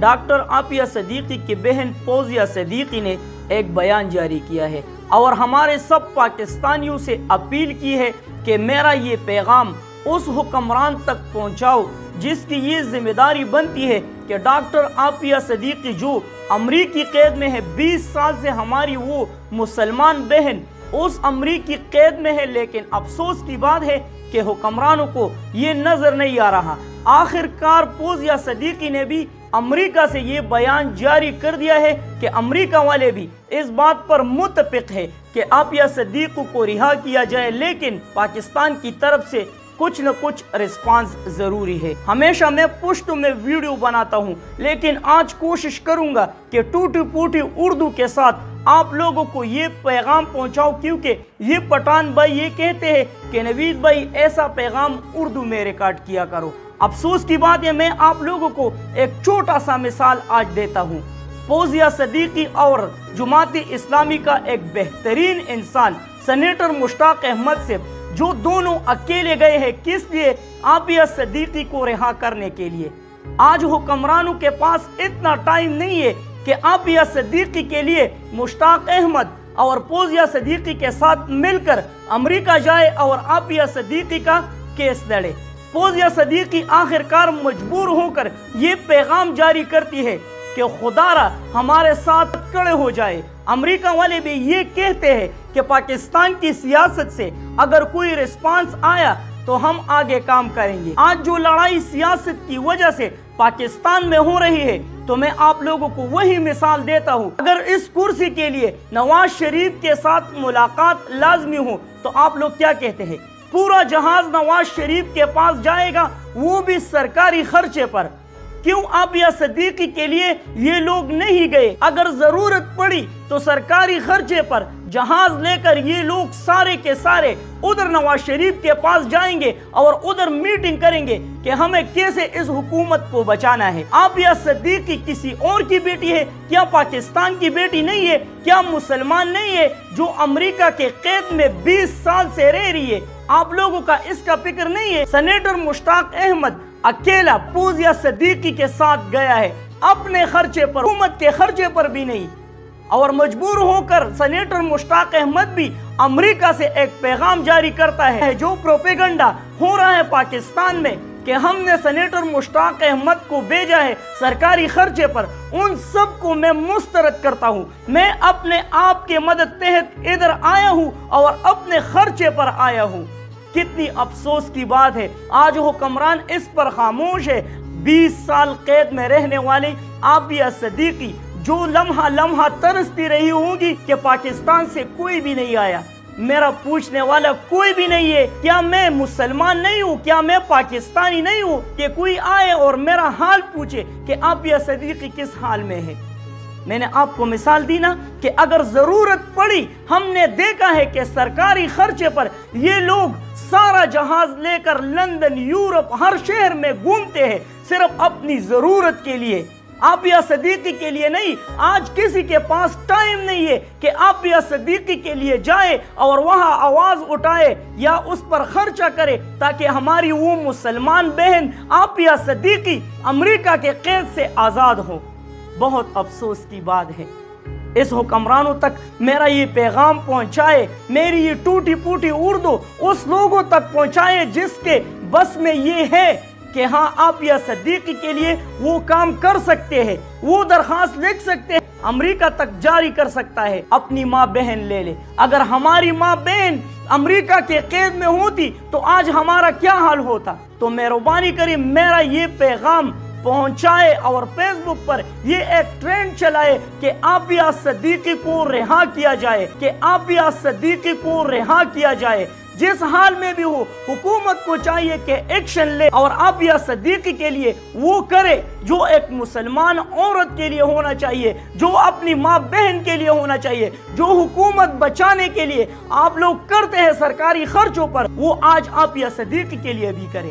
Doctor Aafia Siddiqui की बहन फौजिया सदीकी ने एक बयान जारी किया है और हमारे सब पाकिस्तानियों से अपील की है कि मेरा ये पैगाम उस हुक्मरान तक पहुंचाओ जिसकी ये जिम्मेदारी बनती है कि डॉक्टर आफिया सदीकी जो अमरीकी कैद में है, 20 साल से हमारी वो मुसलमान बहन उस अमरीकी कैद में है, लेकिन अफसोस की बात है कि हुक्मरानों को ये नजर नहीं आ रहा। आखिरकार फौजिया सदीकी ने भी अमरीका से ये बयान जारी कर दिया है कि अमरीका वाले भी इस बात पर मुत्तफिक है कि आफिया सदीकी को रिहा किया जाए, लेकिन पाकिस्तान की तरफ से कुछ न कुछ रिस्पांस जरूरी है। हमेशा मैं पुश्त में वीडियो बनाता हूँ, लेकिन आज कोशिश करूंगा कि टूटी फूटी उर्दू के साथ आप लोगों को ये पैगाम पहुंचाओ, क्योंकि ये पठान भाई ये कहते हैं कि नवीद भाई ऐसा पैगाम उर्दू में रिकॉर्ड किया करो। अफसोस की बात है, मैं आप लोगों को एक छोटा सा मिसाल आज देता हूँ। फौजिया सदीकी और जमात इस्लामी का एक बेहतरीन इंसान सेनेटर मुश्ताक अहमद से जो दोनों अकेले गए हैं, किस लिए? आफिया सदीकी को रिहा करने के लिए। आज हुक्मरानों के पास इतना टाइम नहीं है कि आफिया सदीकी के लिए मुश्ताक अहमद और फौजिया सदीकी के साथ मिलकर अमेरिका जाए और आफिया सदीकी का केस लड़े। फौजिया सदीकी आखिरकार मजबूर होकर ये पैगाम जारी करती है कि खुदारा हमारे साथ खड़े हो जाए। अमेरिका वाले भी ये कहते हैं कि पाकिस्तान की सियासत से अगर कोई रिस्पांस आया तो हम आगे काम करेंगे। आज जो लड़ाई सियासत की वजह से पाकिस्तान में हो रही है, तो मैं आप लोगों को वही मिसाल देता हूँ। अगर इस कुर्सी के लिए नवाज शरीफ के साथ मुलाकात लाजमी हो तो आप लोग क्या कहते हैं? पूरा जहाज नवाज शरीफ के पास जाएगा, वो भी सरकारी खर्चे पर। क्यों आफिया सदीकी के लिए ये लोग नहीं गए? अगर जरूरत पड़ी तो सरकारी खर्चे पर जहाज लेकर ये लोग सारे के सारे उधर नवाज शरीफ के पास जाएंगे और उधर मीटिंग करेंगे कि हमें कैसे इस हुकूमत को बचाना है। आफिया सदीकी किसी और की बेटी है क्या? पाकिस्तान की बेटी नहीं है क्या? मुसलमान नहीं है जो अमेरिका के कैद में 20 साल से रह रही है? आप लोगों का इसका फिक्र नहीं है? सेनेटर मुश्ताक अहमद अकेला फौजिया सदीकी के साथ गया है, अपने खर्चे पर, हुकूमत के खर्चे पर भी नहीं, और मजबूर होकर सेनेटर मुश्ताक अहमद भी अमेरिका से एक पैगाम जारी करता है। जो प्रोपेगेंडा हो रहा है पाकिस्तान में कि हमने सेनेटर मुश्ताक अहमद को भेजा है सरकारी खर्चे पर, उन सब को मैं मुस्तरद करता हूँ। मैं अपने आप के मदद तहत इधर आया हूँ और अपने खर्चे पर आया हूँ। कितनी अफसोस की बात है, आज हुक्मरान इस पर खामोश है। 20 साल कैद में रहने वाली आफिया सदीकी जो लम्हा लम्हा तरसती रही होगी कि पाकिस्तान से कोई भी नहीं आया, मेरा पूछने वाला कोई भी नहीं है। क्या मैं मुसलमान नहीं हूँ? क्या मैं पाकिस्तानी नहीं हूँ कि कोई आए और मेरा हाल पूछे कि आफिया सदीकी किस हाल में है? मैंने आपको मिसाल दी ना कि अगर जरूरत पड़ी, हमने देखा है कि सरकारी खर्चे पर ये लोग सारा जहाज लेकर लंदन, यूरोप, हर शहर में घूमते हैं सिर्फ अपनी जरूरत के लिए, आफिया सदीकी के लिए नहीं। आज किसी के पास टाइम नहीं है कि आफिया सदीकी के लिए जाए और वहां आवाज उठाए या उस पर खर्चा करे ताकि हमारी वो मुसलमान बहन आफिया सदीकी अमेरिका के कैद से आजाद हो। बहुत अफसोस की बात है। इस हुक्मरानों तक मेरा ये पैगाम पहुंचाए, मेरी ये टूटी फूटी उर्दू उस लोगों तक पहुंचाए जिसके बस में ये है कि हाँ आफिया सदीकी के लिए वो काम कर सकते हैं, वो दरखास्त लिख सकते हैं, अमेरिका तक जारी कर सकता है। अपनी माँ बहन ले ले। अगर हमारी माँ बहन अमेरिका के कैद में होती तो आज हमारा क्या हाल होता? तो मेहरबानी करिए मेरा ये पैगाम पहुंचाए और फेसबुक पर ये एक ट्रेंड चलाए कि आफिया सदीकी को रिहा किया जाए, कि आफिया सदीकी को रिहा किया जाए। जिस हाल में भी हो, हुकूमत को चाहिए कि एक्शन ले और आफिया सदीकी के लिए वो करे जो एक मुसलमान औरत के लिए होना चाहिए, जो अपनी माँ बहन के लिए होना चाहिए, जो हुकूमत बचाने के लिए आप लोग करते हैं सरकारी खर्चों पर, वो आज आफिया सदीकी के लिए भी करे।